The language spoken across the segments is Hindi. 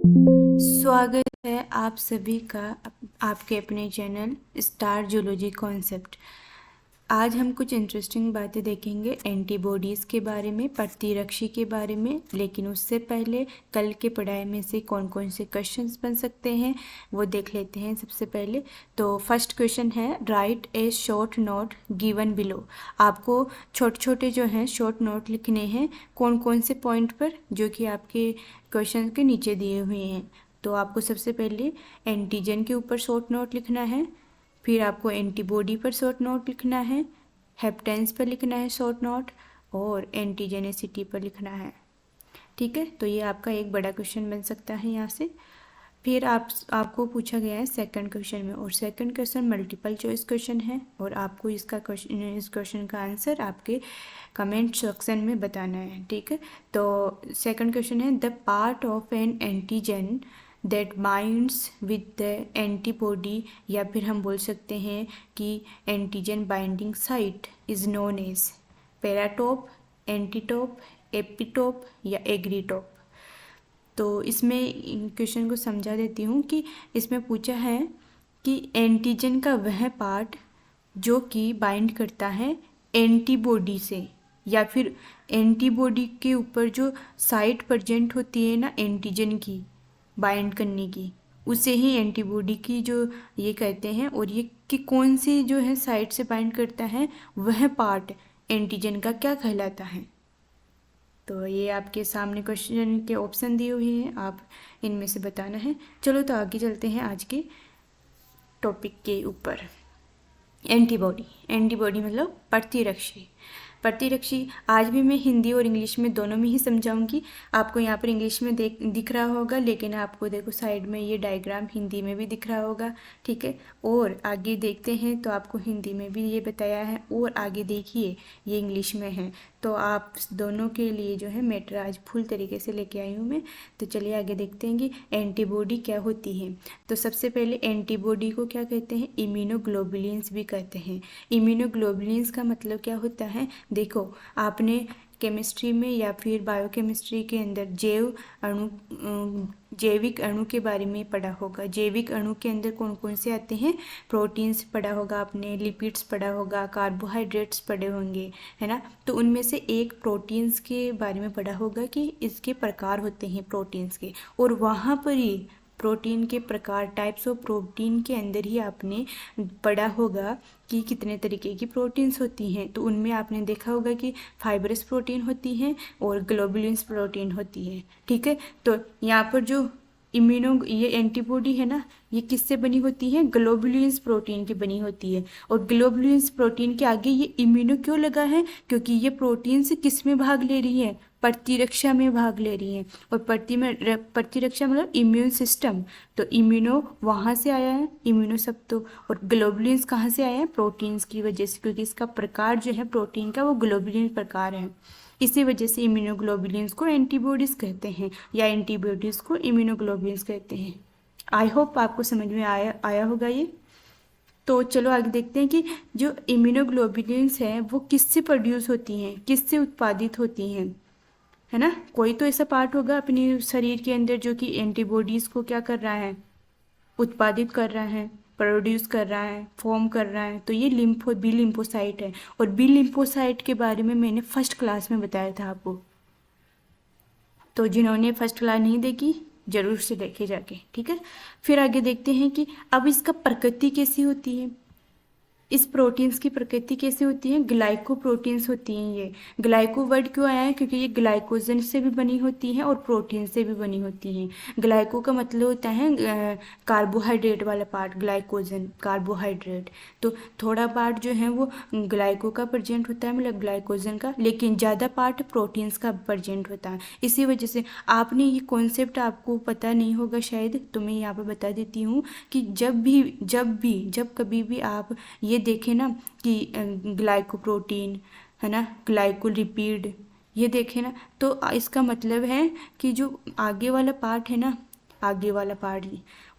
स्वागत है आप सभी का आपके अपने चैनल स्टार जूलॉजी कॉन्सेप्ट। आज हम कुछ इंटरेस्टिंग बातें देखेंगे एंटीबॉडीज़ के बारे में, प्रतिरक्षी के बारे में। लेकिन उससे पहले कल के पढ़ाई में से कौन कौन से क्वेश्चंस बन सकते हैं वो देख लेते हैं। सबसे पहले तो फर्स्ट क्वेश्चन है, राइट ए शॉर्ट नोट गिवन बिलो। आपको छोटे छोटे जो हैं शॉर्ट नोट लिखने हैं कौन कौन से पॉइंट पर, जो कि आपके क्वेश्चन के नीचे दिए हुए हैं। तो आपको सबसे पहले एंटीजन के ऊपर शॉर्ट नोट लिखना है, फिर आपको एंटीबॉडी पर शॉर्ट नोट लिखना है, हेप्टेंस पर लिखना है शॉर्ट नोट, और एंटीजेनेसिटी पर लिखना है। ठीक है, तो ये आपका एक बड़ा क्वेश्चन बन सकता है यहाँ से। फिर आपको पूछा गया है सेकंड क्वेश्चन में, और second question multiple choice question है, और आपको इस क्वेश्चन का आंसर आपके कमेंट सेक्शन में बताना है। ठीक है, तो सेकंड क्वेश्चन है, the part of an antigen that binds with the antibody, या फिर हम बोल सकते हैं कि antigen binding site is known as paratope, antitope, epitope या एग्रीटोप। तो इसमें क्वेश्चन को समझा देती हूँ कि इसमें पूछा है कि एंटीजन का वह पार्ट जो कि बाइंड करता है एंटीबॉडी से, या फिर एंटीबॉडी के ऊपर जो साइट प्रेजेंट होती है ना एंटीजन की बाइंड करने की, उसे ही एंटीबॉडी की जो ये कहते हैं। और ये कि कौन सी जो है साइट से बाइंड करता है वह पार्ट एंटीजन का क्या कहलाता है। तो ये आपके सामने क्वेश्चन के ऑप्शन दिए हुए हैं, आप इनमें से बताना है। चलो तो आगे चलते हैं आज के टॉपिक के ऊपर। एंटीबॉडी, एंटीबॉडी मतलब प्रतिरक्षी। प्रतिरक्षी आज भी मैं हिंदी और इंग्लिश में दोनों में ही समझाऊंगी। आपको यहाँ पर इंग्लिश में दिख रहा होगा, लेकिन आपको देखो साइड में ये डायग्राम हिंदी में भी दिख रहा होगा। ठीक है, और आगे देखते हैं तो आपको हिंदी में भी ये बताया है, और आगे देखिए ये इंग्लिश में है। तो आप दोनों के लिए जो है मैटर आज फुल तरीके से लेके आई हूँ मैं। तो चलिए आगे देखते हैं कि एंटीबॉडी क्या होती है। तो सबसे पहले एंटीबॉडी को क्या कहते हैं, इम्यूनोग्लोबुलिन्स भी कहते हैं। इम्यूनोग्लोबुलिन्स का मतलब क्या होता है, देखो आपने केमिस्ट्री में या फिर बायोकेमिस्ट्री के अंदर जैविक अणु के बारे में पढ़ा होगा। जैविक अणु के अंदर कौन कौन से आते हैं, प्रोटीन्स पढ़ा होगा आपने, लिपिड्स पढ़ा होगा, कार्बोहाइड्रेट्स पढ़े होंगे, है ना। तो उनमें से एक प्रोटीन्स के बारे में पढ़ा होगा कि इसके प्रकार होते हैं प्रोटीन्स के, और वहाँ पर ही प्रोटीन के प्रकार, टाइप्स ऑफ प्रोटीन के अंदर ही आपने पढ़ा होगा कि कितने तरीके की प्रोटीन्स होती हैं। तो उनमें आपने देखा होगा कि फाइब्रस प्रोटीन होती हैं और ग्लोबुलिन्स प्रोटीन होती है। ठीक है, तो यहाँ पर जो ये एंटीबॉडी है ना, ये किससे बनी होती है, ग्लोबुलिन्स प्रोटीन की बनी होती है। और ग्लोबुलिन्स प्रोटीन के आगे ये इम्यूनो क्यों लगा है, क्योंकि ये प्रोटीन से किस में भाग ले रही है, प्रतिरक्षा में भाग ले रही है। और प्रतिरक्षा मतलब इम्यून सिस्टम, तो इम्यूनो वहाँ से आया है, इम्यूनो सब तो। और ग्लोबुलिन्स कहाँ से आया है, प्रोटीन्स की वजह से, क्योंकि इसका प्रकार जो है प्रोटीन का वो ग्लोबुलिन प्रकार है। इसी वजह से इम्यूनोग्लोबुलिन्स को एंटीबॉडीज़ कहते हैं, या एंटीबॉडीज़ को इम्यूनोग्लोबुलिन्स कहते हैं। आई होप आपको समझ में आया होगा ये। तो चलो आगे देखते हैं कि जो इम्यूनोग्लोबुलिन्स हैं वो किससे प्रोड्यूस होती हैं, किससे उत्पादित होती हैं, है ना। कोई तो ऐसा पार्ट होगा अपने शरीर के अंदर जो कि एंटीबॉडीज़ को क्या कर रहा है, उत्पादित कर रहा है, प्रोड्यूस कर रहा है, फॉर्म कर रहा है। तो ये बी लिम्फोसाइट है। और बी लिम्फोसाइट के बारे में मैंने फर्स्ट क्लास में बताया था आपको, तो जिन्होंने फर्स्ट क्लास नहीं देखी जरूर से देखे जाके। ठीक है, फिर आगे देखते हैं कि अब इसका प्रकृति कैसी होती है, इस प्रोटीन्स की प्रकृति कैसे होती है, ग्लाइकोप्रोटीन्स होती हैं। ये ग्लाइको वर्ड क्यों आया है, क्योंकि ये ग्लाइकोजन से भी बनी होती हैं और प्रोटीन से भी बनी होती हैं। ग्लाइको का मतलब होता है कार्बोहाइड्रेट वाला पार्ट, ग्लाइकोजन कार्बोहाइड्रेट। तो थोड़ा पार्ट जो है वो ग्लाइको का प्रेजेंट होता है, मतलब ग्लाइकोजन का, लेकिन ज़्यादा पार्ट प्रोटीन्स का प्रेजेंट होता है। इसी वजह से आपने ये कॉन्सेप्ट आपको पता नहीं होगा शायद, तो मैं यहाँ पर बता देती हूँ कि जब कभी भी आप ये देखें ना कि ग्लाइकोप्रोटीन, है ना, ग्लाइकोलिपिड, ये देखें ना, तो इसका मतलब है कि जो आगे वाला पार्ट है ना, आगे वाला पार्ट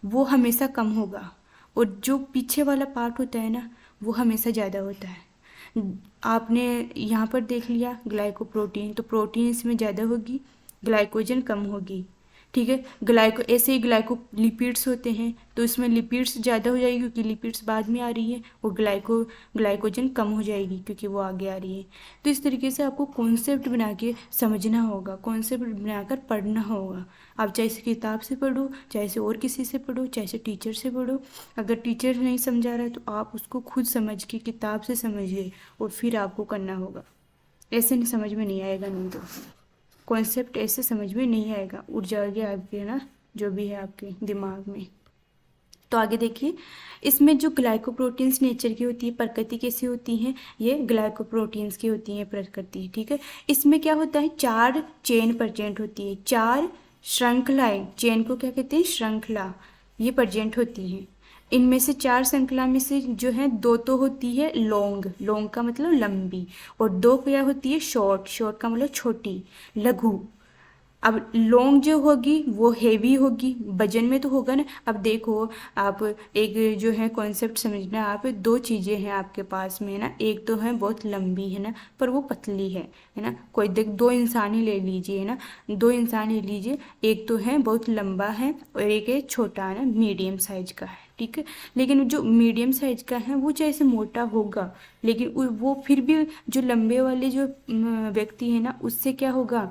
वो हमेशा कम होगा, और जो पीछे वाला पार्ट होता है ना वो हमेशा ज़्यादा होता है। आपने यहाँ पर देख लिया ग्लाइकोप्रोटीन, तो प्रोटीन इसमें ज़्यादा होगी, ग्लाइकोजन कम होगी। ठीक है। ग्लाइको ऐसे ही ग्लाइकोलिपिड्स होते हैं, तो इसमें लिपिड्स ज़्यादा हो जाएगी क्योंकि लिपिड्स बाद में आ रही है, और ग्लाइकोजन कम हो जाएगी क्योंकि वो आगे आ रही है। तो इस तरीके से आपको कॉन्सेप्ट बना के समझना होगा, कॉन्सेप्ट बनाकर पढ़ना होगा। आप चाहे से किताब से पढ़ो, चाहे से और किसी से पढ़ो, चाहे से टीचर से पढ़ो। अगर टीचर नहीं समझा रहा है तो आप उसको खुद समझ के किताब से समझिए और फिर आपको करना होगा। ऐसे नहीं समझ में नहीं आएगा, नहीं तो कॉन्सेप्ट ऐसे समझ में नहीं आएगा, उड़ जाएगी आपके ना जो भी है आपके दिमाग में। तो आगे देखिए, इसमें जो ग्लाइकोप्रोटीन्स नेचर की होती है, प्रकृति कैसी होती हैं, ये ग्लाइकोप्रोटीन्स की होती हैं प्रकृति, ठीक है। इसमें क्या होता है, 4 चेन प्रेजेंट होती है, 4 श्रृंखलाएं, चेन को क्या कहते हैं, श्रृंखला, ये प्रेजेंट होती हैं। इनमें से 4 श्रृंखला में से जो है 2 तो होती है लॉन्ग, लॉन्ग का मतलब लंबी, और 2 क्या होती है शॉर्ट, शॉर्ट का मतलब छोटी, लघु। अब लॉन्ग जो होगी वो हेवी होगी, वजन में तो होगा ना। अब देखो आप एक जो है कॉन्सेप्ट समझना, आप 2 चीज़ें हैं आपके पास में है ना, एक तो है बहुत लंबी है ना पर वो पतली है ना। कोई देख 2 इंसान ही ले लीजिए है ना, 2 इंसान ले लीजिए, एक तो है बहुत लंबा है और एक है छोटा है ना, मीडियम साइज का है, ठीक है। लेकिन जो मीडियम साइज का है वो जैसे मोटा होगा, लेकिन वो फिर भी जो लंबे वाले जो व्यक्ति है ना उससे क्या होगा,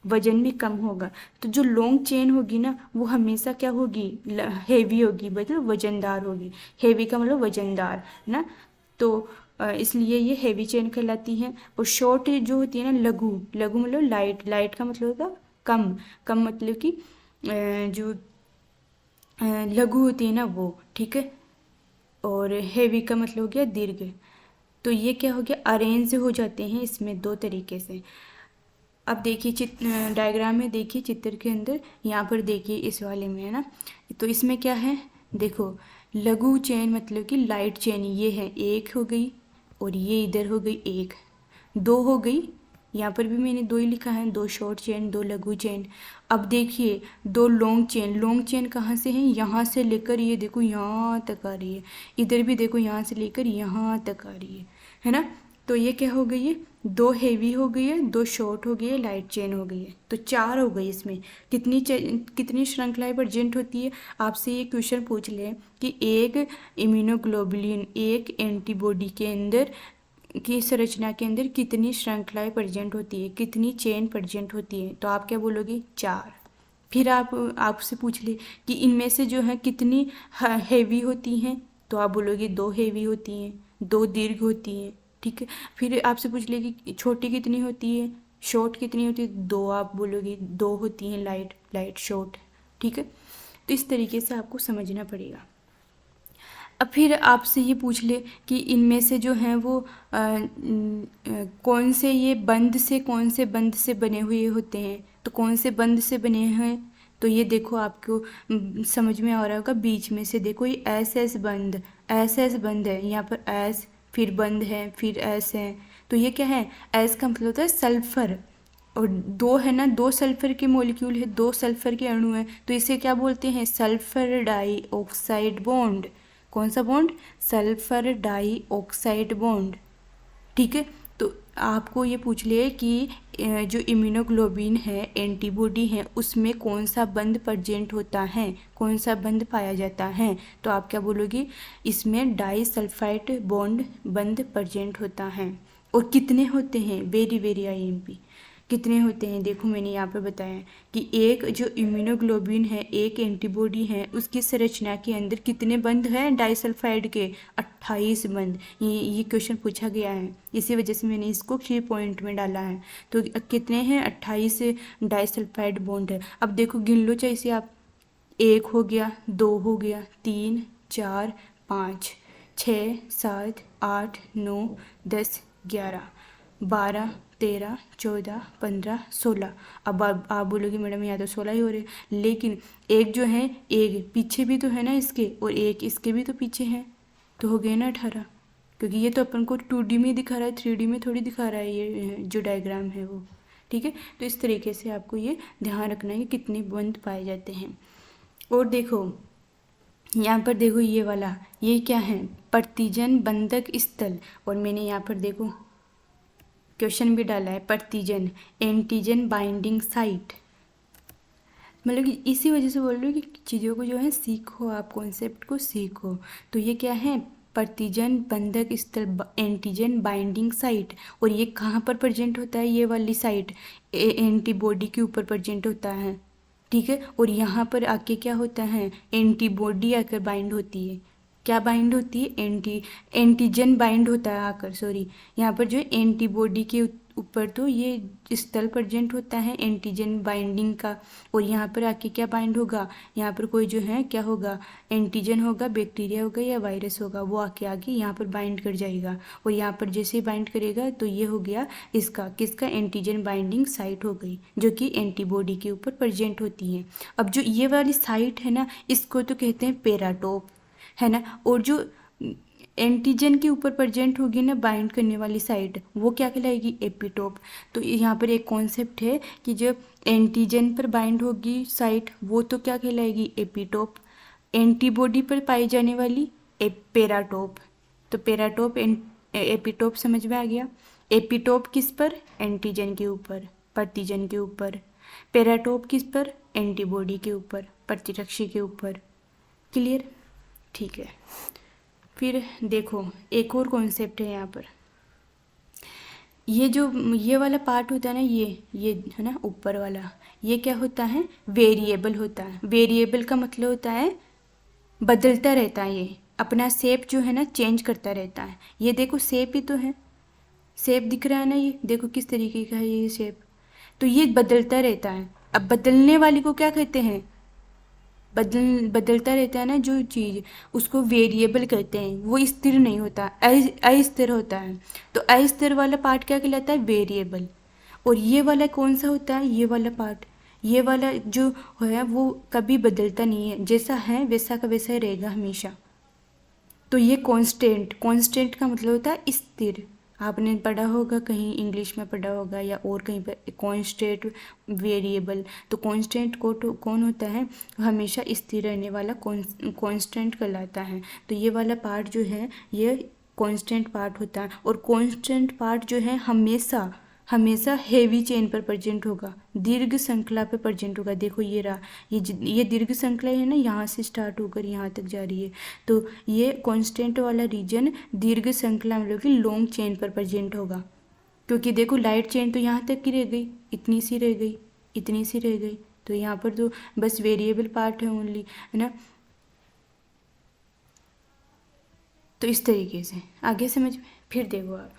वजन में कम होगा। तो जो लॉन्ग चेन होगी ना वो हमेशा क्या होगी, हेवी होगी, मतलब वजनदार होगी। हेवी का मतलब वजनदार है ना, तो इसलिए ये हेवी चेन कहलाती है। और शॉर्ट जो होती है ना, लघु, लघु मतलब लाइट, लाइट का मतलब होगा कम, कम मतलब कि जो लघु होती है ना वो, ठीक है। और हेवी का मतलब हो गया दीर्घ। तो ये क्या हो गया, अरेंज हो जाते हैं इसमें 2 तरीके से। अब देखिए डायग्राम में देखिए, चित्र के अंदर यहाँ पर देखिए इस वाले में है ना, तो इसमें क्या है, देखो लघु चेन मतलब कि लाइट चेन, ये है 1 हो गई, और ये इधर हो गई 1, 2 हो गई, यहाँ पर भी मैंने 2 ही लिखा है, 2 शॉर्ट चेन, 2 लघु चेन। अब देखिए 2 लॉन्ग चेन, लॉन्ग चेन कहाँ से है, यहाँ से लेकर ये देखो यहाँ तक आ रही है, इधर भी देखो यहाँ से लेकर यहाँ तक आ रही है ना। तो ये क्या हो गई है, 2 हेवी हो गई है, 2 शॉर्ट हो गई है, लाइट चेन हो गई है, तो 4 हो गई। इसमें कितनी श्रृंखलाएं प्रेजेंट होती है, आपसे ये क्वेश्चन पूछ ले कि एक इम्यूनोग्लोबुलिन, एक एंटीबॉडी के अंदर की संरचना के अंदर कितनी श्रृंखलाएं प्रेजेंट होती है, कितनी चेन प्रेजेंट होती है, तो आप क्या बोलोगे, 4। फिर आपसे पूछ ले कि इनमें से जो है कितनी हेवी होती हैं, तो आप बोलोगे 2 हेवी होती हैं, 2 दीर्घ होती हैं, ठीक है। फिर आपसे पूछ ले कि छोटी कितनी होती है, शॉर्ट कितनी होती है, 2 आप बोलोगे 2 होती हैं, लाइट, लाइट शॉर्ट, ठीक है। तो इस तरीके से आपको समझना पड़ेगा। अब फिर आपसे ये पूछ ले कि इनमें से जो हैं वो कौन से ये कौन से बंध से बने हुए होते हैं, तो कौन से बंध से बने हैं, तो ये देखो आपको समझ में आ रहा होगा, बीच में से देखो ये एस बंध, एस बंध है, यहाँ पर एस, फिर बंध है, फिर एस है, तो ये क्या है, एस का मतलब होता है सल्फर, और 2 है ना, 2 सल्फर के मॉलिक्यूल है, 2 सल्फर के अणु हैं, तो इसे क्या बोलते हैं, सल्फर डाइऑक्साइड बॉन्ड। कौन सा बॉन्ड, सल्फर डाइऑक्साइड बॉन्ड, ठीक है। तो आपको ये पूछ लिया कि जो इम्यूनोग्लोबिन है, एंटीबॉडी है, उसमें कौन सा बंध प्रेजेंट होता है, कौन सा बंध पाया जाता है, तो आप क्या बोलोगे, इसमें डाइसल्फाइड बॉन्ड बंध प्रेजेंट होता है। और कितने होते हैं, वेरी वेरी IMP, कितने होते हैं, देखो मैंने यहाँ पर बताया कि एक जो इम्यूनोग्लोबिन है, एक एंटीबॉडी है, उसकी संरचना के अंदर कितने बंध हैं डाइसल्फाइड के, 28 बंध। ये क्वेश्चन पूछा गया है, इसी वजह से मैंने इसको 3 पॉइंट में डाला है। तो कितने हैं, 28 डाइसल्फाइड बॉन्ड है। अब देखो गिन लो चाहे से आप, 1 हो गया, 2 हो गया, 3 4 5 6 7 8 9 10 11 12 13 14 15 16। अब आप बोलोगे मैडम यहाँ तो 16 ही हो रहे, लेकिन एक जो है, एक पीछे भी तो है ना इसके, और एक इसके भी तो पीछे है, तो हो गए ना 18, क्योंकि ये तो अपन को 2D में दिखा रहा है, 3D में थोड़ी दिखा रहा है ये जो डायग्राम है वो, ठीक है। तो इस तरीके से आपको ये ध्यान रखना है कि कितने बंध पाए जाते हैं। और देखो यहाँ पर देखो ये वाला, ये क्या है, प्रतिजन बंधक स्थल, और मैंने यहाँ पर देखो क्वेश्चन भी डाला है, प्रतिजन एंटीजन बाइंडिंग साइट। मतलब कि इसी वजह से बोल रही हूँ कि चीज़ों को जो है सीखो, आप कॉन्सेप्ट को सीखो। तो ये क्या है, प्रतिजन बंधक स्थल, एंटीजन बाइंडिंग साइट। और ये कहाँ पर प्रेजेंट होता है, ये वाली साइट एंटीबॉडी के ऊपर प्रेजेंट होता है, ठीक है। और यहाँ पर आके क्या होता है, एंटीबॉडी आकर बाइंड होती है। क्या बाइंड होती है, एंटीजन बाइंड होता है आकर, सॉरी, यहाँ पर जो है एंटीबॉडी के ऊपर तो ये स्थल प्रेजेंट होता है एंटीजन बाइंडिंग का। और यहाँ पर आके क्या बाइंड होगा, यहाँ पर कोई जो है क्या होगा, एंटीजन होगा, बैक्टीरिया होगा या वायरस होगा, वो आके यहाँ पर बाइंड कर जाएगा। और यहाँ पर जैसे ही बाइंड करेगा तो ये हो गया इसका किसका, एंटीजन बाइंडिंग साइट हो गई, जो कि एंटीबॉडी के ऊपर प्रेजेंट होती है। अब जो ये वाली साइट है ना, इसको तो कहते हैं पेराटोप, है ना। और जो एंटीजन के ऊपर प्रेजेंट होगी ना बाइंड करने वाली साइट, वो क्या कहलाएगी, एपिटोप। तो यहाँ पर एक कॉन्सेप्ट है कि जब एंटीजन पर बाइंड होगी साइट, वो तो क्या कहलाएगी, एपिटोप। एंटीबॉडी पर पाई जाने वाली पेराटोप। तो पेराटोप एपिटोप समझ में आ गया। एपिटोप किस पर, एंटीजन के ऊपर, प्रतिजन के ऊपर। पेराटोप किस पर, एंटीबॉडी के ऊपर, प्रतिरक्षी के ऊपर। क्लियर, ठीक है। फिर देखो एक और कॉन्सेप्ट है यहाँ पर, ये जो ये वाला पार्ट होता है ना, ये है ना ऊपर वाला, ये क्या होता है, वेरिएबल होता है। वेरिएबल का मतलब होता है बदलता रहता है, ये अपना शेप जो है ना चेंज करता रहता है। ये देखो शेप ही तो है, शेप दिख रहा है ना, ये देखो किस तरीके का है ये शेप। तो ये बदलता रहता है। अब बदलने वाली को क्या कहते हैं, बदलता रहता है ना जो चीज़, उसको वेरिएबल कहते हैं। वो स्थिर नहीं होता, अस्थिर होता है। तो अस्थिर वाला पार्ट क्या कहलाता है, वेरिएबल। और ये वाला कौन सा होता है, ये वाला पार्ट, ये वाला जो है वो कभी बदलता नहीं है, जैसा है वैसा का वैसा ही रहेगा हमेशा। तो ये कांस्टेंट का मतलब होता है स्थिर। आपने पढ़ा होगा कहीं, इंग्लिश में पढ़ा होगा या और कहीं पर, कांस्टेंट वेरिएबल। तो कांस्टेंट को तो कौन होता है, हमेशा स्थिर रहने वाला कांस्टेंट कहलाता है। तो ये वाला पार्ट जो है ये कांस्टेंट पार्ट होता है। और कांस्टेंट पार्ट जो है हमेशा हमेशा हेवी चेन पर प्रेजेंट होगा, दीर्घ श्रृंखला पर प्रेजेंट होगा। देखो ये रहा, ये दीर्घ श्रृंखला है ना, यहाँ से स्टार्ट होकर यहाँ तक जा रही है। तो ये कांस्टेंट वाला रीजन दीर्घ श्रृंखला मतलब कि लॉन्ग चेन पर प्रेजेंट होगा। क्योंकि देखो लाइट चेन तो यहाँ तक की रह गई, इतनी सी रह गई, इतनी सी रह गई। तो यहाँ पर तो बस वेरिएबल पार्ट है ओनली, है ना। तो इस तरीके से आगे समझ में। फिर देखो आप,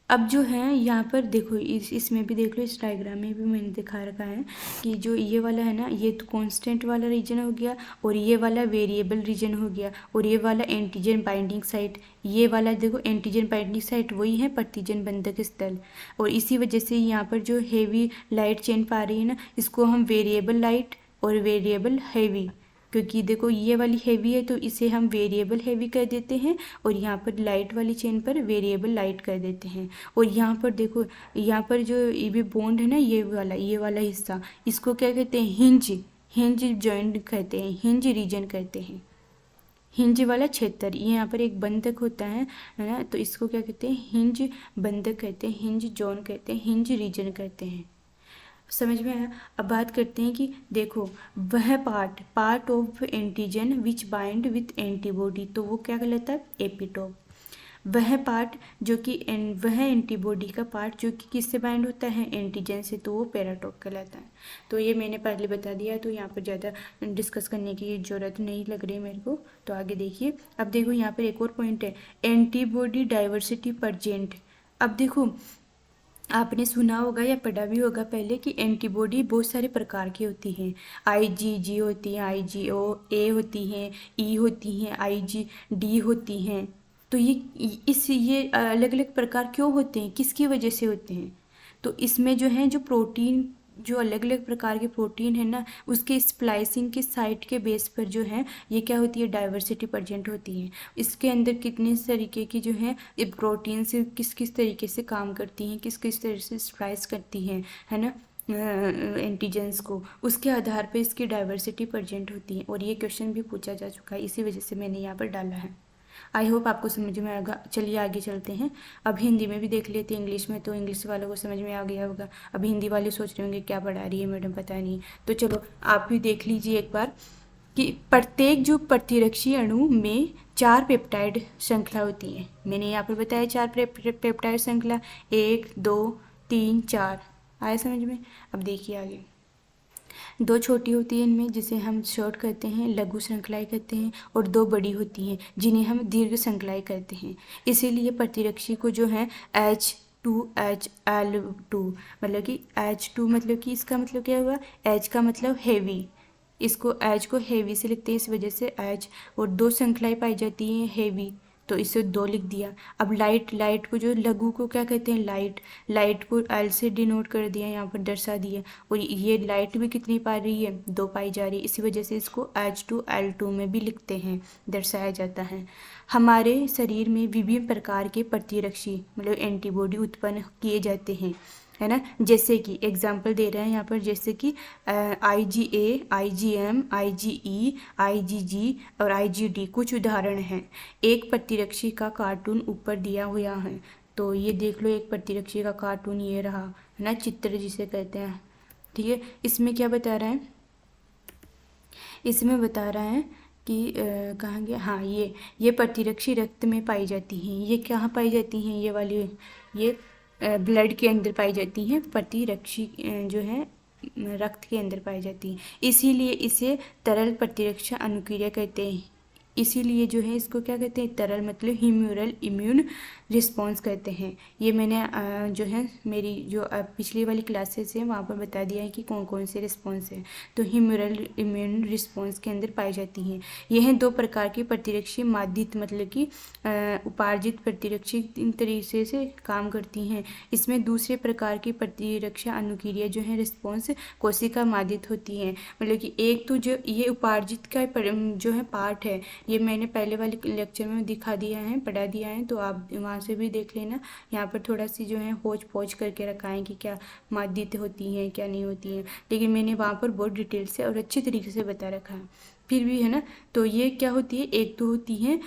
अब जो है यहाँ पर देखो, इसमें भी देख लो, इस डायग्राम में भी मैंने दिखा रखा है कि जो ये वाला है ना, ये तो कांस्टेंट वाला रीजन हो गया, और ये वाला वेरिएबल रीजन हो गया, और ये वाला एंटीजन बाइंडिंग साइट। ये वाला देखो एंटीजन बाइंडिंग साइट वही है प्रतिजन बंधक स्थल। और इसी वजह से यहाँ पर जो हेवी लाइट चेन पा रही है ना, इसको हम वेरिएबल लाइट और वेरिएबल हैवी, क्योंकि देखो ये वाली हैवी है तो इसे हम वेरिएबल हैवी कर देते हैं, और यहाँ पर लाइट वाली चेन पर वेरिएबल लाइट कर देते हैं। और यहाँ पर देखो, यहाँ पर जो ये भी बॉन्ड है ना, ये वाला हिस्सा, इसको क्या कहते हैं, हिंज जॉइंट कहते हैं, हिंज रीजन कहते हैं। हिंज वाला क्षेत्र, ये यहाँ पर एक बंधक होता है ना, तो इसको क्या कहते हैं, हिंज बंधक कहते हैं, हिंज जोन कहते हैं, हिंज रीजन कहते हैं। समझ में आया। अब बात करते हैं कि देखो वह part of antigen which bind with antibody, तो वो क्या कहलाता है, एपिटोप। वह पार्ट जो कि वह एंटीबॉडी का पार्ट जो कि किससे बाइंड होता है, एंटीजन से, तो वो पेराटोप कहलाता है। तो ये मैंने पहले बता दिया, तो यहाँ पर ज़्यादा डिस्कस करने की ज़रूरत नहीं लग रही मेरे को। तो आगे देखिए, अब देखो यहाँ पर एक और पॉइंट है, एंटीबॉडी डाइवर्सिटी प्रेजेंट। अब देखो आपने सुना होगा या पढ़ा भी होगा पहले कि एंटीबॉडी बहुत सारे प्रकार की होती हैं। IgG होती हैं, IgA होती हैं, E होती हैं, IgD होती हैं। तो ये अलग अलग प्रकार क्यों होते हैं, किसकी वजह से होते हैं। तो इसमें जो है, जो प्रोटीन, जो अलग अलग प्रकार के प्रोटीन है ना, उसके स्प्लाइसिंग के साइट के बेस पर जो है ये क्या होती है, डाइवर्सिटी प्रेजेंट होती है। इसके अंदर कितने तरीके की जो है ये प्रोटीन से किस किस तरीके से काम करती हैं, किस किस तरह से स्प्लाइस करती हैं, है ना, एंटीजेंस को, उसके आधार पर इसकी डाइवर्सिटी प्रेजेंट होती है। और ये क्वेश्चन भी पूछा जा चुका है, इसी वजह से मैंने यहाँ पर डाला है। आई होप आपको समझ में आएगा। चलिए आगे चलते हैं। अब हिंदी में भी देख लेते हैं, इंग्लिश में तो इंग्लिश वालों को समझ में आ गया होगा। अब हिंदी वाले सोच रहे होंगे क्या पढ़ा रही है मैडम, पता नहीं। तो चलो आप भी देख लीजिए एक बार कि प्रत्येक जो प्रतिरक्षी अणु में 4 पेप्टाइड श्रृंखला होती है। मैंने यहाँ पर बताया 4 पेप्टाइड श्रृंखला, 1 2 3 4। आया समझ में? अब देखिए आगे। 2 छोटी होती हैं इनमें, जिसे हम शॉर्ट कहते हैं, लघु श्रृंखलाएं कहते हैं, और 2 बड़ी होती हैं जिन्हें हम दीर्घ श्रृंखलाएं कहते हैं। इसीलिए प्रतिरक्षी को जो है H2HL2 मतलब कि H2 मतलब कि इसका मतलब क्या हुआ, H का मतलब हेवी, इसको H को हेवी से लिखते हैं, इस वजह से H। और 2 श्रृंखलाएं पाई जाती हैं हेवी, तो इसे 2 लिख दिया। अब लाइट को जो लघु को क्या कहते हैं, लाइट को L से डिनोट कर दिया, यहाँ पर दर्शा दिया। और ये लाइट भी कितनी पा रही है, 2 पाई जा रही है, इसी वजह से इसको H2L2 में भी लिखते हैं, दर्शाया जाता है। हमारे शरीर में विभिन्न प्रकार के प्रतिरक्षी मतलब एंटीबॉडी उत्पन्न किए जाते हैं, है ना। जैसे कि एग्जाम्पल दे रहे हैं यहाँ पर, जैसे कि IgA, IgM, IgE, IgG और IgD कुछ उदाहरण हैं। एक प्रतिरक्षी का कार्टून ऊपर दिया हुआ है, तो ये देख लो, एक प्रतिरक्षी का कार्टून ये रहा, है ना, चित्र जिसे कहते हैं। ठीक है, इसमें क्या बता रहा है, इसमें बता रहा है कि कहाँ गया, हाँ, ये प्रतिरक्षी रक्त में पाई जाती हैं। ये कहाँ पाई जाती हैं, ये वाली, ये ब्लड के अंदर पाई जाती हैं, प्रतिरक्षी जो है रक्त के अंदर पाई जाती हैं। इसीलिए इसे तरल प्रतिरक्षा अनुक्रिया कहते हैं। इसीलिए जो है इसको क्या कहते हैं, तरल मतलब ह्यूमरल इम्यून रिस्पॉन्स कहते हैं। ये मैंने जो है मेरी जो पिछली वाली क्लासेस है वहाँ पर बता दिया है कि कौन कौन से रिस्पॉन्स है। तो ह्यूमरल इम्यून रिस्पॉन्स के अंदर पाई जाती हैं। यह 2 प्रकार की प्रतिरक्षी माध्यित मतलब कि उपार्जित प्रतिरक्षी इन तरीके से काम करती हैं। इसमें दूसरे प्रकार की प्रतिरक्षा अनुक्रिया जो है रिस्पॉन्स कोशिका माध्यित होती हैं। मतलब कि एक तो जो ये उपार्जित का जो है पार्ट है, ये मैंने पहले वाले लेक्चर में दिखा दिया है, पढ़ा दिया है, तो आप वहाँ से भी देख लेना। यहाँ पर थोड़ा सी जो है होच पोच करके रखा है कि क्या माध्यित होती हैं क्या नहीं होती हैं, लेकिन मैंने वहाँ पर बहुत डिटेल से और अच्छी तरीके से बता रखा है, फिर भी, है ना। तो ये क्या होती है, एक तो होती है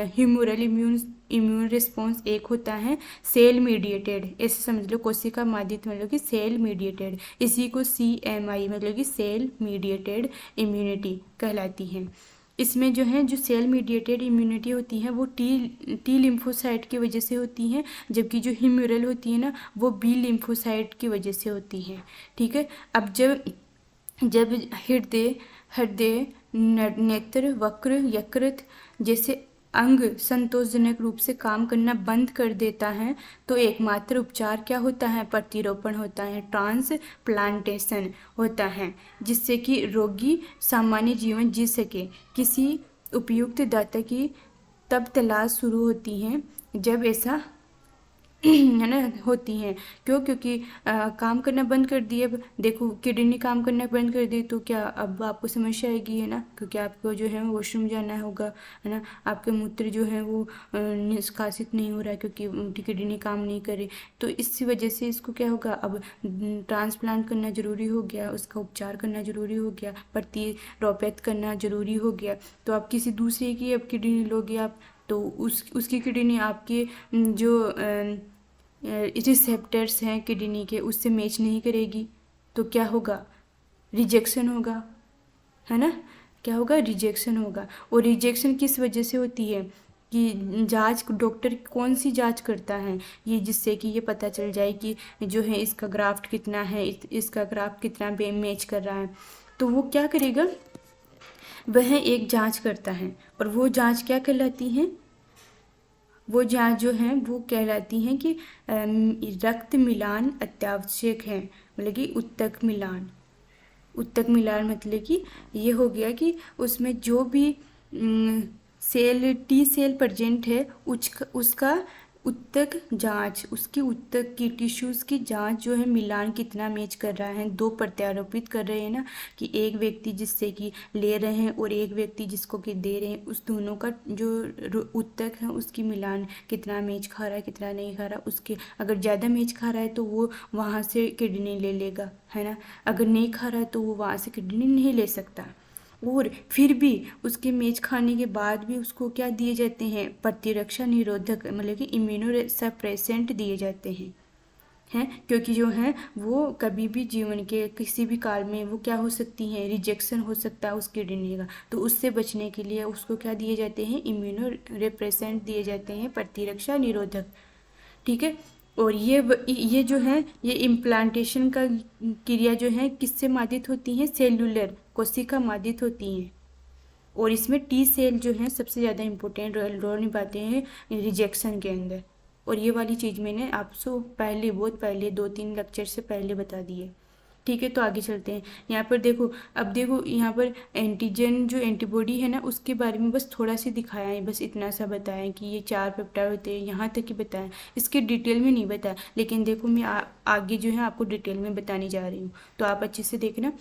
ह्यूमरल इम्यून रिस्पॉन्स, एक होता है सेल मीडिएटेड, ऐसे समझ लो, कोशिका माध्यित मतलब कि सेल मीडिएटेड, इसी को CMI मतलब कि सेल मीडिएटेड इम्यूनिटी कहलाती है। इसमें जो है जो सेल मीडिएटेड इम्यूनिटी होती है वो टी लिम्फोसाइट की वजह से होती है, जबकि जो ह्यूमरल होती है ना वो B लिम्फोसाइट की वजह से होती है। ठीक है, अब जब हृदय नेत्र वक्र यकृत जैसे अंग संतोषजनक रूप से काम करना बंद कर देता है, तो एकमात्र उपचार क्या होता है, प्रतिरोपण होता है, ट्रांसप्लांटेशन होता है, जिससे कि रोगी सामान्य जीवन जी सके। किसी उपयुक्त दाता की तब तलाश शुरू होती है जब ऐसा है ना होती हैं। क्यों? क्योंकि काम करना बंद कर दिए। अब देखो किडनी काम करना बंद कर दी तो क्या अब आपको समस्या आएगी, है ना, क्योंकि आपको जो है वॉशरूम जाना होगा, है ना, आपके मूत्र जो है वो निष्कासित नहीं हो रहा है क्योंकि किडनी काम नहीं करे। तो इसी वजह से इसको क्या होगा, अब ट्रांसप्लांट करना ज़रूरी हो गया, उसका उपचार करना ज़रूरी हो गया, प्रतिरोपित करना ज़रूरी हो गया। तो आप किसी दूसरे की अब किडनी लोगे आप, तो उसकी किडनी आपके जो रिसेप्टर्स हैं किडनी के उससे मैच नहीं करेगी, तो क्या होगा, रिजेक्शन होगा, है ना, क्या होगा, रिजेक्शन होगा। और रिजेक्शन किस वजह से होती है कि जांच, डॉक्टर कौन सी जांच करता है, ये जिससे कि ये पता चल जाए कि जो है इसका ग्राफ्ट कितना है, इसका ग्राफ्ट कितना मैच कर रहा है। तो वो क्या करेगा, वह एक जांच करता है, और वो जांच क्या कहलाती है, वो जांच जो है वो कहलाती हैं कि रक्त मिलान अत्यावश्यक है, मतलब कि उत्तक मिलान मतलब कि ये हो गया कि उसमें जो भी टी सेल प्रेजेंट है उसका उत्तक जांच, उसकी उत्तक की टिश्यूज़ की जांच जो है मिलान कितना मैच कर रहा है, 2 प्रत्यारोपित कर रहे हैं ना, कि एक व्यक्ति जिससे कि ले रहे हैं और एक व्यक्ति जिसको कि दे रहे हैं, उस दोनों का जो उत्तक है उसकी मिलान कितना मैच खा रहा है कितना नहीं खा रहा, उसके अगर ज़्यादा मैच खा रहा है तो वो वहाँ से किडनी ले लेगा, है ना, अगर नहीं खा रहा है तो वो वहाँ से किडनी नहीं ले सकता। और फिर भी उसके मैच खाने के बाद भी उसको क्या दिए जाते हैं, प्रतिरक्षा निरोधक मतलब कि इम्यूनो सप्रेसेंट दिए जाते हैं, क्योंकि जो है वो कभी भी जीवन के किसी भी काल में वो क्या हो सकती हैं, रिजेक्शन हो सकता है उसके डीएनए का। तो उससे बचने के लिए उसको क्या दिए जाते हैं, इम्यूनो रिप्रेसेंट दिए जाते हैं, प्रतिरक्षा निरोधक। ठीक है। और ये जो है ये इम्प्लांटेशन का क्रिया जो है किससे मादित होती है, सेलुलर कोशिका मादित होती हैं। और इसमें टी सेल जो है सबसे ज़्यादा इम्पोर्टेंट रोल निभाते हैं रिजेक्शन के अंदर। और ये वाली चीज़ मैंने आपसे पहले, बहुत पहले 2-3 लेक्चर से पहले बता दी है। ठीक है, तो आगे चलते हैं। यहाँ पर देखो, अब देखो यहाँ पर एंटीजन जो एंटीबॉडी है ना उसके बारे में बस थोड़ा सा दिखाया है, बस इतना सा बताया कि ये 4 पेप्टाइड होते हैं, यहाँ तक ही बताया, इसके डिटेल में नहीं बताया। लेकिन देखो मैं आगे जो है आपको डिटेल में बताने जा रही हूँ, तो आप अच्छे से देखना।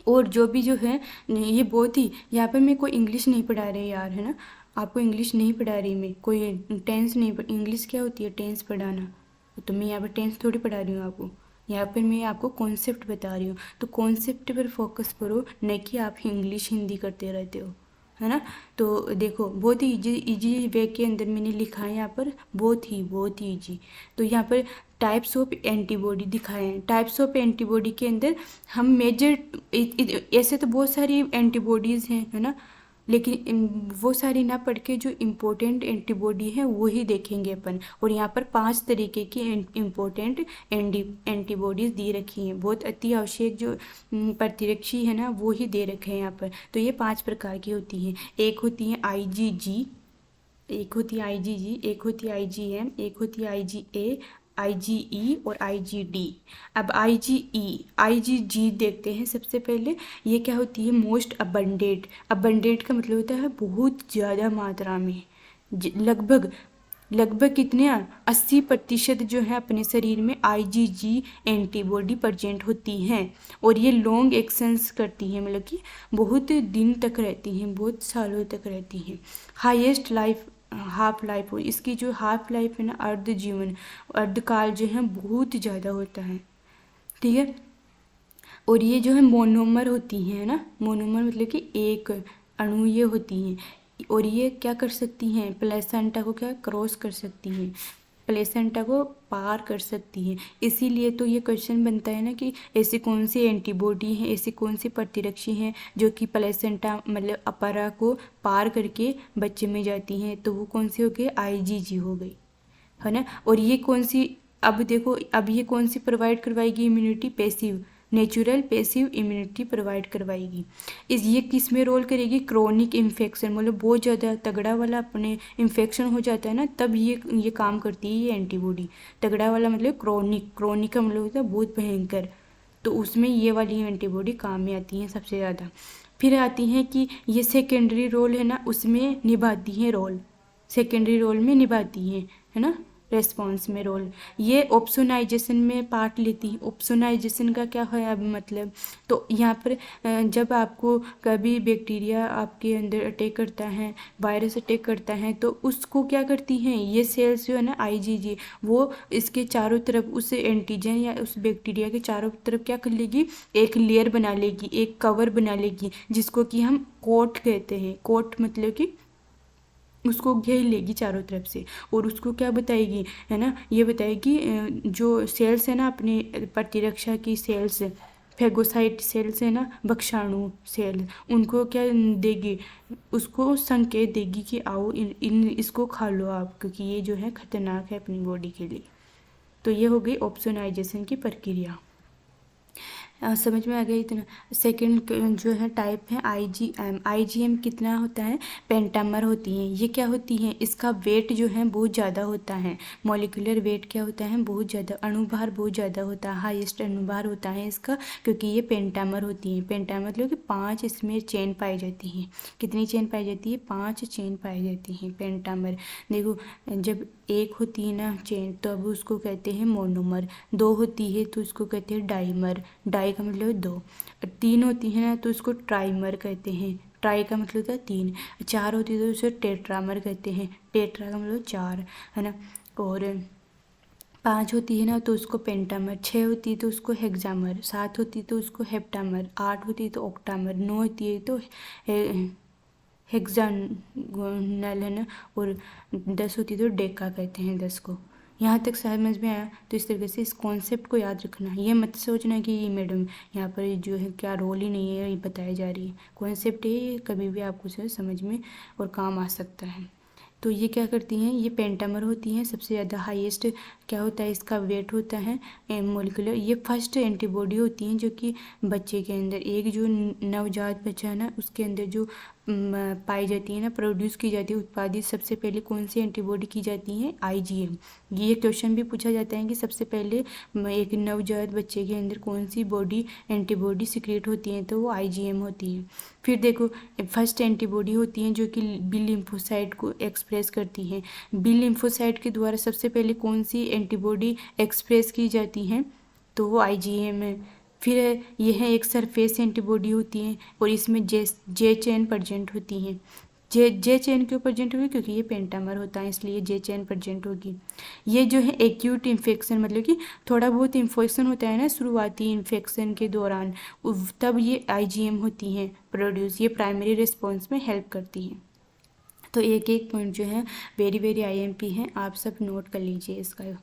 और जो भी जो है ये बहुत ही, यहाँ पर मैं कोई इंग्लिश नहीं पढ़ा रही यार, है ना, आपको इंग्लिश नहीं पढ़ा रही मैं, कोई टेंस नहीं इंग्लिश क्या होती है, टेंस पढ़ाना, तो मैं यहाँ पर टेंस थोड़ी पढ़ा रही हूँ आपको। यहाँ पर मैं आपको कॉन्सेप्ट बता रही हूँ, तो कॉन्सेप्ट पर फोकस करो, न कि आप इंग्लिश हिंदी करते रहते हो, है ना। तो देखो बहुत ही इजी वे के अंदर मैंने लिखा है यहाँ पर, बहुत ही इजी। तो यहाँ पर टाइप्स ऑफ एंटीबॉडी दिखाए हैं। टाइप्स ऑफ एंटीबॉडी के अंदर हम मेजर, ऐसे तो बहुत सारी एंटीबॉडीज़ हैं, है ना, लेकिन वो सारी ना पढ़ के जो इम्पोर्टेंट एंटीबॉडी है वही देखेंगे अपन। और यहाँ पर 5 तरीके की इम्पोर्टेंट एंटीबॉडीज़ दी रखी हैं, बहुत अति आवश्यक जो प्रतिरक्षी है ना वो ही दे रखे हैं यहाँ पर। तो ये 5 प्रकार की होती हैं। एक होती है IgG, एक होती है IgG, एक होती है IgM, एक होती है IgA, IgE और IgD। अब IgG देखते हैं सबसे पहले। ये क्या होती है, मोस्ट अबंडेंट का मतलब होता है बहुत ज़्यादा मात्रा में, लगभग कितने 80% जो है अपने शरीर में IgG एंटीबॉडी प्रेजेंट होती हैं। और ये लॉन्ग एक्शंस करती हैं, मतलब कि बहुत दिन तक रहती हैं, बहुत सालों तक रहती हैं। हाईएस्ट हाफ लाइफ हो, इसकी जो हाफ लाइफ है ना, अर्धकाल जो है बहुत ज़्यादा होता है। ठीक है। और ये जो है मोनोमर होती हैं ना, मोनोमर मतलब कि एक अणु ये होती हैं। और ये क्या कर सकती हैं, प्लेसेंटा को क्या क्रॉस कर सकती हैं, प्लेसेंटा को पार कर सकती हैं। इसीलिए तो ये क्वेश्चन बनता है ना कि ऐसी कौन सी एंटीबॉडी है, ऐसी कौन सी प्रतिरक्षी हैं जो कि प्लेसेंटा मतलब अपरा को पार करके बच्चे में जाती हैं। तो वो कौन सी हो गई, IgG हो गई, है ना। और ये कौन सी, अब देखो, अब ये कौन सी प्रोवाइड करवाएगी immunity, passive, natural passive immunity provide करवाएगी। ये किस में रोल करेगी, क्रोनिक इन्फेक्शन, मतलब बहुत ज़्यादा तगड़ा वाला अपने इन्फेक्शन हो जाता है ना, तब ये काम करती है ये एंटीबॉडी। तगड़ा वाला मतलब क्रोनिक का मतलब होता है बहुत भयंकर, तो उसमें ये वाली एंटीबॉडी काम में आती हैं सबसे ज़्यादा। फिर आती हैं कि ये सेकेंडरी रोल है ना, उसमें निभाती हैं रोल, सेकेंडरी रोल में निभाती हैं, है ना, रेस्पॉन्स में रोल। ये ऑप्सोनाइजेशन में पार्ट लेती है। ऑप्सोनाइजेशन का क्या है अब मतलब, तो यहाँ पर जब आपको कभी बैक्टीरिया आपके अंदर अटैक करता है, वायरस अटैक करता है, तो उसको क्या करती हैं ये सेल्स जो है ना IgG, वो इसके चारों तरफ उस एंटीजन या उस बैक्टीरिया के चारों तरफ क्या कर लेगी, एक लेयर बना लेगी, एक कवर बना लेगी, जिसको कि हम कोट कहते हैं। कोट मतलब कि उसको घेर लेगी चारों तरफ से, और उसको क्या बताएगी, है ना, ये बताएगी जो सेल्स है ना अपने प्रतिरक्षा की सेल्स, फेगोसाइट सेल्स है ना, भक्षाणु सेल, उनको क्या देगी, उसको संकेत देगी कि आओ इसको खा लो आप, क्योंकि ये जो है खतरनाक है अपनी बॉडी के लिए। तो ये हो गई ऑप्सोनाइजेशन की प्रक्रिया। समझ में आ गया इतना। सेकंड जो है टाइप है IgM कितना होता है, पेंटामर होती हैं। ये क्या होती हैं, इसका वेट जो है बहुत ज़्यादा होता है, मॉलिक्यूलर वेट क्या होता है, बहुत ज़्यादा, अणुभार बहुत ज़्यादा होता है, हाईएस्ट अणुभार होता है इसका, क्योंकि ये पेंटामर होती हैं। पेंटामर मतलब कि 5 इसमें चेन पाई जाती हैं। कितनी चेन पाई जाती है, 5 चेन पाई जाती हैं पेंटामर। देखो जब एक होती है ना चेन, तो अब उसको कहते हैं मोनोमर। 2 होती है तो उसको कहते हैं डाइमर, डाई का मतलब 2। 3 होती है ना तो उसको ट्राइमर कहते हैं, ट्राई का मतलब होता है 3। 4 होती है तो उसे टेट्रामर कहते हैं, टेट्रा का मतलब 4, है ना। और 5 होती है ना तो उसको पेंटामर, 6 होती है तो उसको हेक्सामर, 7 होती है तो उसको हेप्टामर, 8 होती है तो ऑक्टामर, 9 होती है तो हेक्सागोनल है ना, और 10 होती है तो डेका कहते हैं 10 को। यहाँ तक समझ में आया? तो इस तरीके से इस कॉन्सेप्ट को याद रखना है। ये मत सोचना कि ये मैडम यहाँ पर जो है क्या रोल ही नहीं है, ये बताई जा रही है। कॉन्सेप्ट है ये, कभी भी आपको जो है समझ में और काम आ सकता है। तो ये क्या करती हैं, ये पेंटामर होती हैं, सबसे ज़्यादा हाईएस्ट क्या होता है इसका वेट होता है मोलिकुलर। ये फर्स्ट एंटीबॉडी होती हैं जो कि बच्चे के अंदर, एक जो नवजात बच्चा है ना उसके अंदर जो पाई जाती है ना, प्रोड्यूस की जाती है, उत्पादित सबसे पहले कौन सी एंटीबॉडी की जाती है? आईजीएम। ये क्वेश्चन भी पूछा जाता है कि सबसे पहले एक नवजात बच्चे के अंदर कौन सी बॉडी एंटीबॉडी सिक्रेट होती है, तो वो आईजीएम होती है। फिर देखो फर्स्ट एंटीबॉडी होती हैं जो कि बी लिम्फोसाइट को एक्सप्रेस करती हैं। बी लिम्फोसाइट के द्वारा सबसे पहले कौन सी एंटीबॉडी एक्सप्रेस की जाती हैं, तो वो आईजीएम है। फिर यह एक सरफेस एंटीबॉडी होती है और इसमें जे चेन प्रेजेंट होती हैं। जे चेन क्यों प्रेजेंट होगी? क्योंकि ये पेंटामर होता है इसलिए जे चेन प्रेजेंट होगी। ये जो है एक्यूट इन्फेक्शन, मतलब कि थोड़ा बहुत इन्फेक्शन होता है ना शुरुआती इन्फेक्शन के दौरान, तब ये आईजीएम होती हैं प्रोड्यूस, ये प्राइमरी रिस्पॉन्स में हेल्प करती हैं। तो एक एक पॉइंट जो है वेरी वेरी आईएमपी हैं, आप सब नोट कर लीजिए इसका।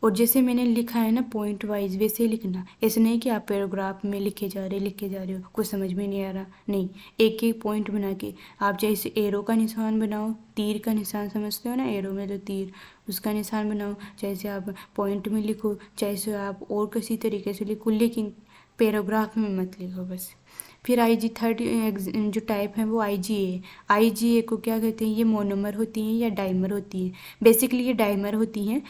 और जैसे मैंने लिखा है ना पॉइंट वाइज, वैसे ही लिखना। ऐसे नहीं कि आप पैराग्राफ में लिखे जा रहे हो, कुछ समझ में नहीं आ रहा, नहीं, एक एक पॉइंट बना के आप जैसे एरो का निशान बनाओ, तीर का निशान समझते हो ना, एरो में तो तीर, उसका निशान बनाओ, जैसे आप पॉइंट में लिखो, जैसे आप और किसी तरीके से लिखो, लेकिन पैराग्राफ में मत लिखो बस। फिर आईजी थर्ड जो टाइप है वो आईजीए। आईजीए को क्या कहते हैं? ये मोनोमर होती हैं या डाइमर होती हैं? बेसिकली ये डाइमर होती हैं,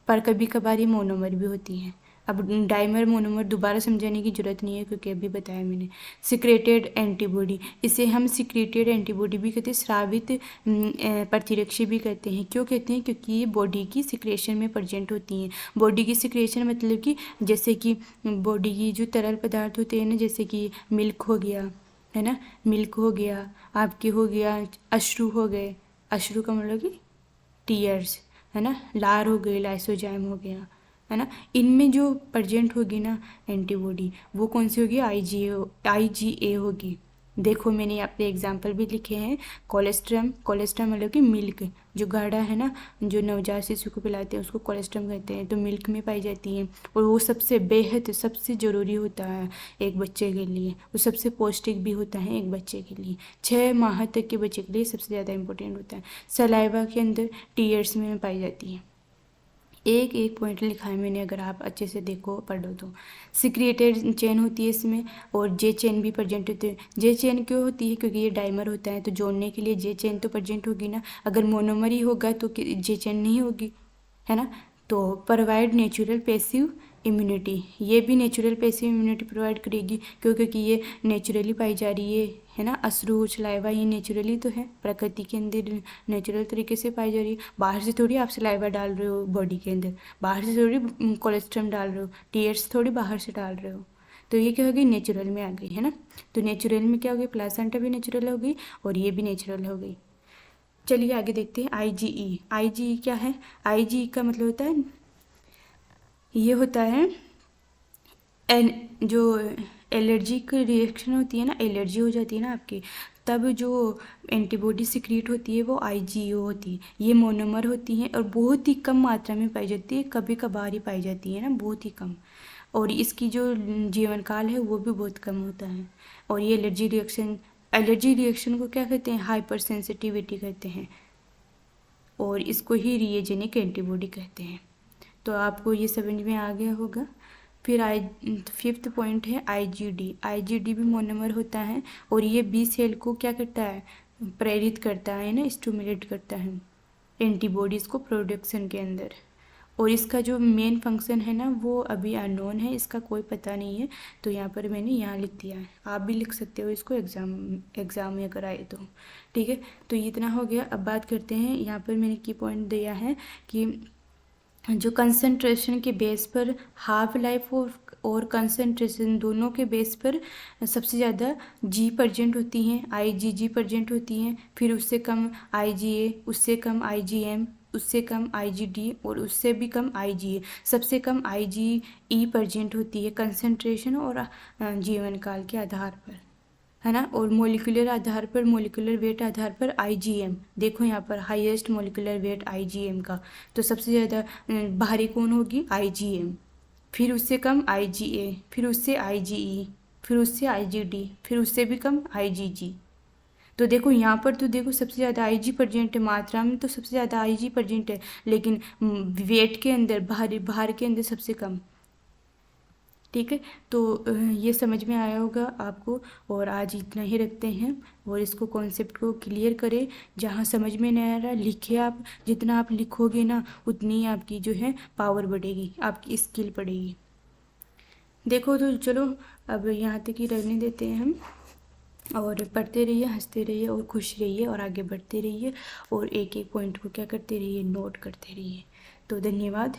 पर कभी कभार ये मोनोमर भी होती हैं। अब डाइमर मोनोमर दोबारा समझाने की जरूरत नहीं है क्योंकि अभी बताया मैंने। सिक्रेटेड एंटीबॉडी, इसे हम सिक्रेटेड एंटीबॉडी भी कहते हैं, स्रावित प्रतिरक्षी भी कहते हैं। क्यों कहते हैं? क्योंकि ये बॉडी की सिक्रेशन में प्रेजेंट होती हैं। बॉडी की सिक्रेशन मतलब कि जैसे कि बॉडी की जो तरल पदार्थ होते हैं ना, जैसे कि मिल्क हो गया है ना, मिल्क हो गया, आपके हो गया अश्रु हो गए, अश्रु का मतलब कि टीयर्स है ना, लार हो गई, लाइसोजाइम हो गया है ना, इनमें जो प्रेजेंट होगी ना एंटीबॉडी, वो कौन सी होगी? आईजीए होगी। देखो मैंने यहाँ पे एग्जाम्पल भी लिखे हैं। कोलेस्ट्रम, कोलेस्ट्रम मतलब कि मिल्क, जो गाढ़ा है ना, जो नवजात शिशु को पिलाते हैं उसको कोलेस्ट्रम कहते हैं, तो मिल्क में पाई जाती है। और वो सबसे बेहद सबसे ज़रूरी होता है एक बच्चे के लिए, वो सबसे पौष्टिक भी होता है एक बच्चे के लिए, 6 माह तक के बच्चे के लिए सबसे ज़्यादा इंपॉर्टेंट होता है। सलाइवा के अंदर टीयर्स में पाई जाती है। एक एक पॉइंट लिखा है मैंने, अगर आप अच्छे से देखो पढ़ो तो। सिक्रेटेड चेन होती है इसमें, और जे चेन भी प्रेजेंट होती है। जे चेन क्यों होती है? क्योंकि ये डाइमर होता है, तो जोड़ने के लिए जे चेन तो प्रेजेंट होगी ना। अगर मोनोमर ही होगा तो जे चेन नहीं होगी, है ना। तो प्रोवाइड नेचुरल पैसिव इम्यूनिटी, ये भी नेचुरल पैसिव इम्यूनिटी प्रोवाइड करेगी, क्योंकि ये नेचुरली पाई जा रही है ना। अश्रु, सलाइवा ये नेचुरली तो है, प्रकृति के अंदर नेचुरल तरीके से पाई जा रही है। बाहर से थोड़ी आप सलाइवा डाल रहे हो बॉडी के अंदर, बाहर से थोड़ी कोलेस्ट्रम डाल रहे हो, टीयर्स थोड़ी बाहर से डाल रहे हो। तो ये क्या हो गई? नेचुरल में आ गई, है ना। तो नेचुरल में क्या हो गई? प्लासेंटा भी नेचुरल हो गई और ये भी नेचुरल हो गई। चलिए आगे देखते हैं। आईजीई, आईजीई क्या है? आईजीई का मतलब होता है, ये होता है जो एलर्जिक रिएक्शन होती है ना, एलर्जी हो जाती है ना आपकी, तब जो एंटीबॉडी सिक्रीट होती है वो आईजीओ होती है। ये मोनोमर होती हैं और बहुत ही कम मात्रा में पाई जाती है, कभी कभार ही पाई जाती है ना, बहुत ही कम। और इसकी जो जीवन काल है वो भी बहुत कम होता है। और ये एलर्जी रिएक्शन को क्या कहते हैं? हाइपर सेंसिटिविटी कहते हैं, और इसको ही रिएजेनिक एंटीबॉडी कहते हैं। तो आपको ये समझ में आ गया होगा। फिर फिफ्थ पॉइंट है आईजीडी। आईजीडी भी मोनोमर होता है और ये बी सेल को क्या करता है? प्रेरित करता है ना, स्टिमुलेट करता है एंटीबॉडीज़ को प्रोडक्शन के अंदर। और इसका जो मेन फंक्शन है ना वो अभी अननोन है, इसका कोई पता नहीं है, तो यहाँ पर मैंने यहाँ लिख दिया है। आप भी लिख सकते हो इसको एग्ज़ाम में अगर आए तो, ठीक है। तो इतना हो गया। अब बात करते हैं, यहाँ पर मैंने की पॉइंट दिया है कि जो कंसंट्रेशन के बेस पर हाफ लाइफ और कंसंट्रेशन दोनों के बेस पर सबसे ज़्यादा जी प्रेजेंट होती हैं, आईजीजी प्रेजेंट होती हैं, फिर उससे कम आईजीए, उससे कम आईजीएम, उससे कम IgD और उससे भी कम IgA। सबसे कम IgE प्रेजेंट होती है कंसंट्रेशन और जीवन काल के आधार पर, है ना। और मोलिकुलर आधार पर, मोलिकुलर वेट आधार पर IgM, देखो यहाँ पर हाईएस्ट मोलिकुलर वेट IgM का, तो सबसे ज़्यादा भारी कौन होगी? IgM। फिर उससे कम IgA, फिर उससे IgE, फिर उससे IgD, फिर उससे भी कम IgG। तो देखो यहाँ पर तो देखो सबसे ज़्यादा Ig प्रेजेंट है, मात्रा में तो सबसे ज़्यादा Ig प्रेजेंट है, लेकिन वेट के अंदर, भार के अंदर सबसे कम। ठीक है, तो ये समझ में आया होगा आपको। और आज इतना ही रखते हैं, और इसको कॉन्सेप्ट को क्लियर करें। जहाँ समझ में नहीं आ रहा लिखे आप, जितना आप लिखोगे ना उतनी आपकी जो है पावर बढ़ेगी, आपकी स्किल बढ़ेगी। देखो तो चलो अब यहाँ तक ही रहने देते हैं हम, और पढ़ते रहिए, हंसते रहिए और खुश रहिए और आगे बढ़ते रहिए, और एक एक पॉइंट को क्या करते रहिए, नोट करते रहिए। तो धन्यवाद।